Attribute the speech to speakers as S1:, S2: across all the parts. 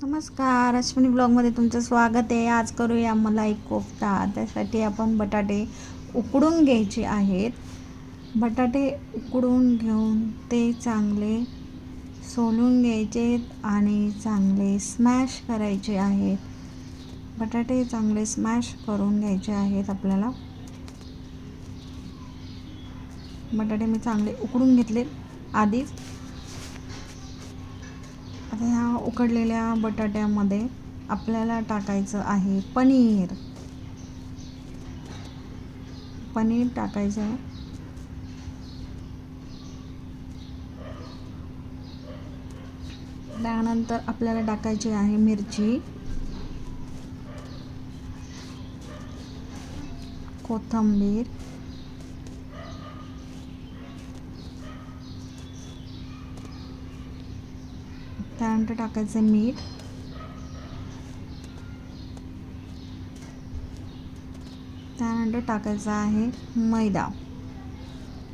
S1: नमस्कार, अश्विनी ब्लॉगमध्ये तुमचं स्वागत आहे. आज करूया मलाई कोफ्ता. त्यासाठी आपण बटाटे उकडून घ्यायचे आहेत. बटाटे उकडून घेऊन ते चांगले सोलून घ्यायचे आणि चांगले स्मॅश करायचे आहेत. बटाटे चांगले स्मॅश करून घ्यायचे आहेत आपल्याला. बटाटे मी चांगले उकडून घेतले आधीच. आता ह्या उकडलेल्या बटाट्यामध्ये आपल्याला टाकायचं आहे पनीर टाकायचं आहे. त्यानंतर आपल्याला टाकायची आहे मिरची, कोथिंबीर, त्यानंतर टाकायचं मीठ, त्यानंतर टाकायचा आहे मैदा.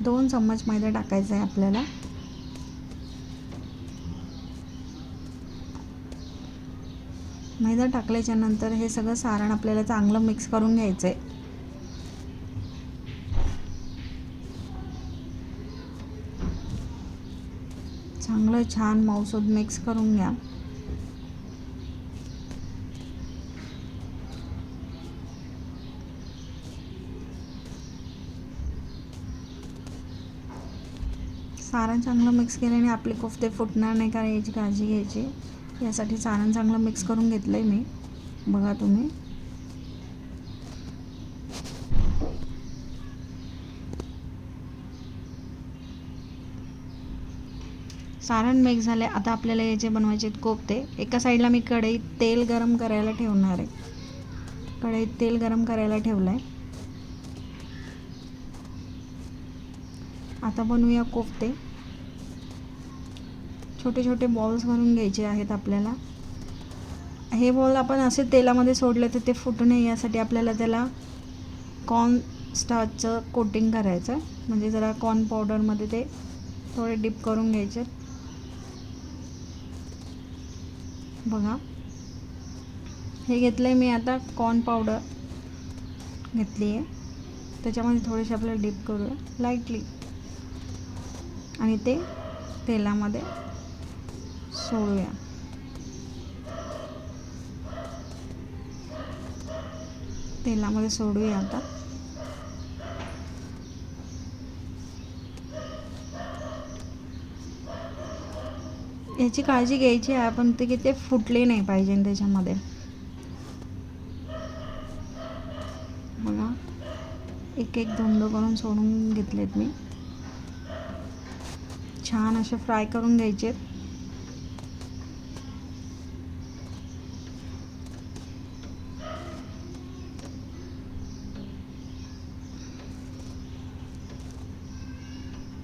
S1: 2 चम्मच मैदा टाकायचा आहे आपल्याला. मैदा टाकल्याच्या नंतर हे सगळं सारण आपल्याला चांगलं मिक्स करून घ्यायचं आहे. चांगलं छान मऊसूद मिक्स करून घ्या. सारण चांगलं मिक्स केल्याने आपले कोफ्ते फुटणार नाही, कारण याची काळजी घ्यायची. यासाठी सारण चांगलं मिक्स करून घेतलं आहे मी. बघा तुम्ही. सारण मिक्स झाले. आता आपल्याला याचे बनवायचे कोफ्ते. एका साईडला मी कढईत तेल गरम करायला ठेवणार आहे. कढईत तेल गरम करायला ठेवलं आहे. आता बनवूया कोफ्ते. छोटे छोटे बॉल्स बनवून घ्यायचे आहेत आपल्याला. हे बॉल आपण असे तेलामध्ये सोडले तर ते फुटू नये, यासाठी आपल्याला त्याला कॉर्न स्टार्चचं कोटिंग करायचं. म्हणजे जरा कॉर्न पावडरमध्ये ते थोडे डिप करून घ्यायचे. बघा, हे घेतलं आहे मी. आता कॉर्न पावडर घेतली आहे, त्याच्यामध्ये थोडेसे आपल्याला डिप करूया लाईटली आणि ते तेलामध्ये सोडूया. आता याची काळजी घ्यायची आहे आपण, ते की ते फुटले नाही पाहिजे त्याच्यामध्ये. बघा, एक एक दोन करून सोडून घेतलेत मी. छान असे फ्राय करून घ्यायचे.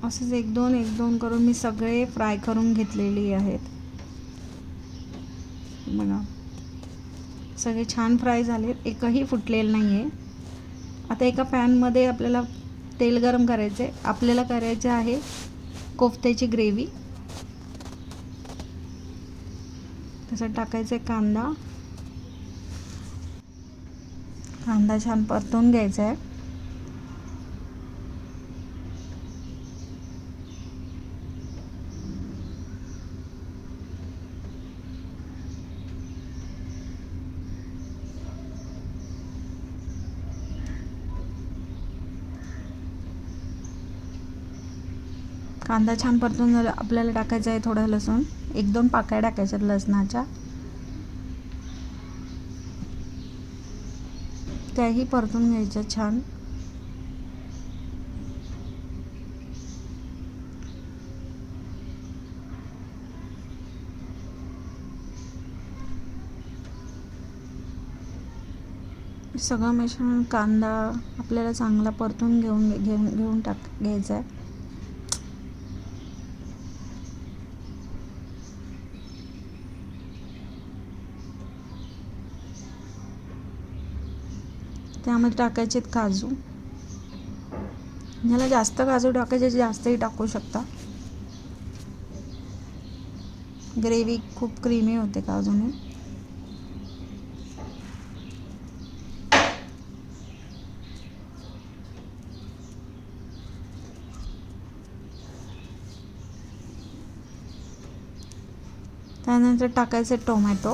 S1: असेच एक दोन करून मी सगळे फ्राय करून घेतलेली आहेत. बघा, सगळे छान फ्राय झाले, एकही फुटलेलं नाही आहे. आता एका पॅनमध्ये आपल्याला तेल गरम करायचे. आपल्याला करायचे आहे कोफ्त्याची ग्रेव्ही. त्याच्यात टाकायचे कांदा छान परतून घ्यायचा आहे. कांदा छान परतून झाला. आपल्याला टाकायचं आहे थोडं लसूण. 1-2 पाकळ्या टाकायच्यात लसणाच्या. त्याही परतून घ्यायच्या छान. सगळं मिश्रण कांदा आपल्याला चांगला परतून घेऊन घ्यायचा आहे. त्यामध्ये टाकायचे काजू. ज्याला जास्त काजू टाकायचे जास्तही टाकू शकता. ग्रेव्ही खूप क्रीमी होते काजूने. त्यानंतर टाकायचे टोमॅटो,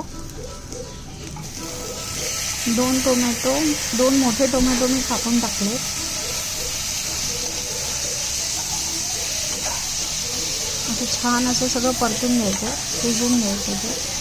S1: 2 मोठे टोमॅटो मी कापून टाकले. आता छान असं सगळं परतून घ्यायचं, शिजवून घ्यायचं ते.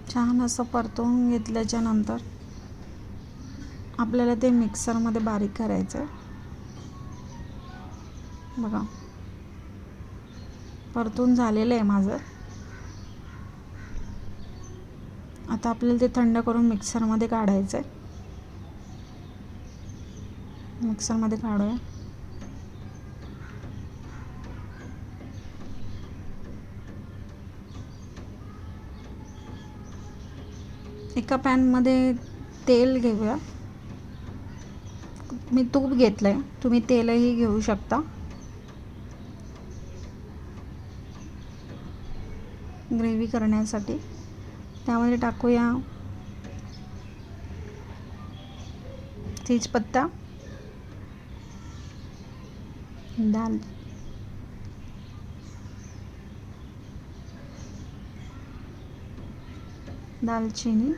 S1: छान असं परतवून घेतल्याच्या नंतर आपल्याला ते मिक्सरमध्ये बारीक करायचं आहे. बघा, परतून झालेलं आहे माझं. आता आपल्याला ते थंड करून मिक्सरमध्ये काढायचं आहे. मिक्सरमध्ये काढूया. एका पॅनमध्ये तेल घेऊया. मी तूप घेतलं आहे, तुम्ही तेलही घेऊ शकता. ग्रेव्ही करण्यासाठी त्यामध्ये टाकूया तेजपत्ता, दालचिनी,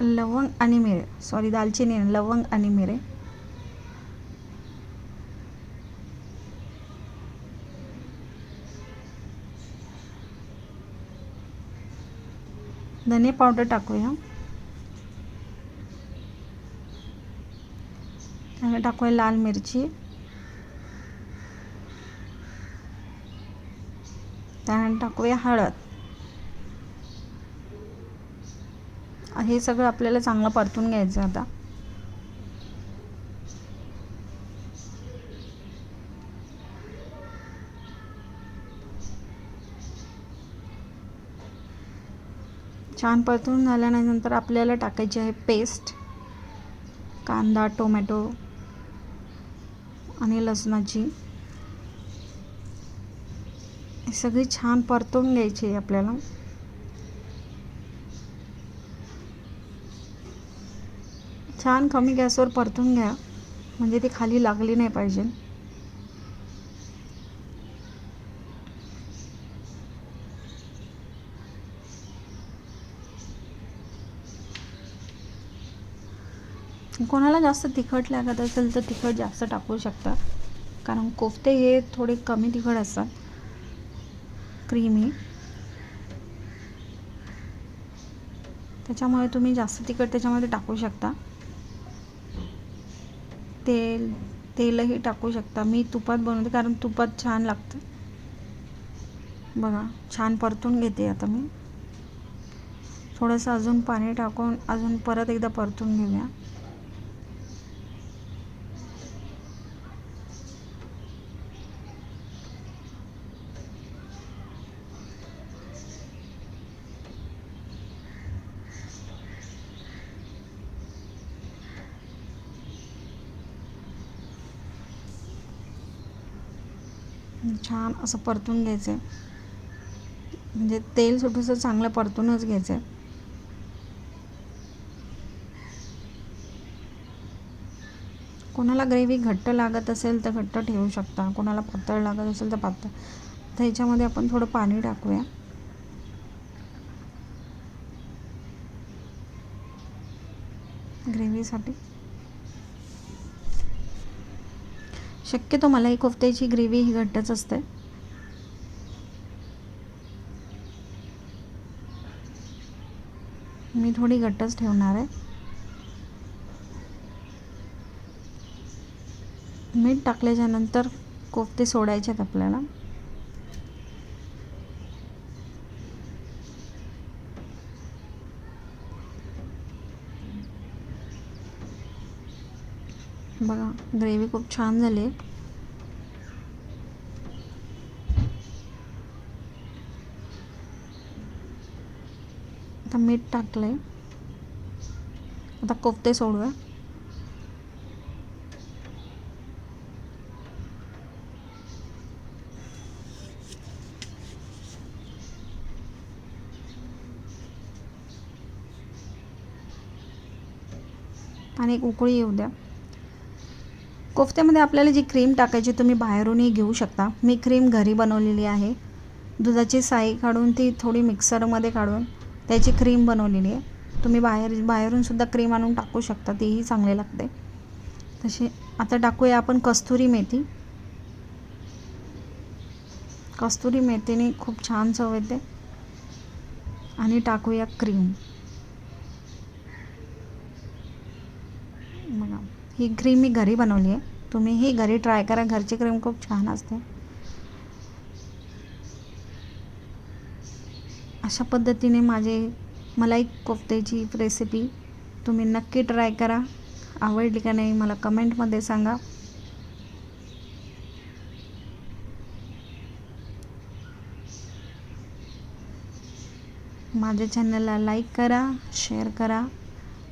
S1: लवंग आणि मिरे, सॉरी दालचिनी, लवंग आणि मिरे, धने पावडर टाकूया. त्यामध्ये टाकूया लाल मिरची, त्यानंतर टाकूया हळद. हे सगळं आपल्याला चांगलं परतून घ्यायचं. आता छान परतून झाल्यानंतर आपल्याला टाकायची आहे पेस्ट, कांदा, टोमॅटो आणि लसणाची. हे सगळी छान परतून घ्यायची आहे आपल्याला. छान कमी गॅसवर परतून घ्या, म्हणजे ती खाली लागली नाही पाहिजे. कोणाला जास्त तिखट लागत असेल तर तिखट जास्त टाकू शकता, कारण कोफ्ते हे थोडे कमी तिखट असतात, क्रीमी. त्याच्यामुळे तुम्ही जास्त तिखट त्याच्यामध्ये टाकू शकता. तेलही टाकू शकता. मी तुपात बनवते कारण तुपात छान लागतं. बघा, छान परतून घेते आता मी. थोडंसं अजून पाणी टाकून अजून परत एकदा परतून घेऊया. छान असं परतून घ्यायचं आहे, म्हणजे तेल सुटूसं चांगलं परतूनच घ्यायचं आहे. कोणाला ग्रेव्ही घट्ट लागत असेल तर घट्ट ठेवू शकता, कोणाला पातळ लागत असेल तर पातळ. तर ह्याच्यामध्ये आपण थोडं पाणी टाकूया. ग्रेव्हीसाठी शक्यतो मलाई कोफ्त्याची ग्रेव्ही ही घट्टच असते. मी थोडी घट्टच ठेवणार आहे. मीठ टाकल्याच्या नंतर कोफ्ते सोडायचे आहेत आपल्याला. बघा, ग्रेव्ही खूप छान झाली आहे. आता मीठ टाकलंय. आता कोफ्ते सोडूया. आणि एक उकळी येऊ द्या. कोफ्त्यामध्ये आपल्याला जी क्रीम टाकायची तुम्ही बाहेरूनही घेऊ शकता. मी क्रीम घरी बनवलेली आहे. दुधाची साई काढून ती थोडी मिक्सरमध्ये काढून त्याची क्रीम बनवलेली आहे. तुम्ही बाहेरून सुद्धा क्रीम आणून टाकू शकता, तीही चांगली लागते. तसे आता टाकूया आपण कस्तुरी मेथी. कस्तुरी मेथीने खूप छान चव येते. आणि टाकूया क्रीम. बघा, ही क्रीम मी घरी बनवली आहे. तुम्हीही घरी ट्राय करा. घरची क्रीम खूप छान असते. अशा पद्धतीने मलाई कोफ्त्याची रेसिपी तुम्ही नक्की ट्राय करा. आवडली का नाही मला कमेंटमध्ये सांगा. माझ्या चॅनलला लाईक करा, शेअर करा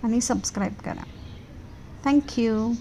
S1: आणि सबस्क्राईब करा. थँक्यू.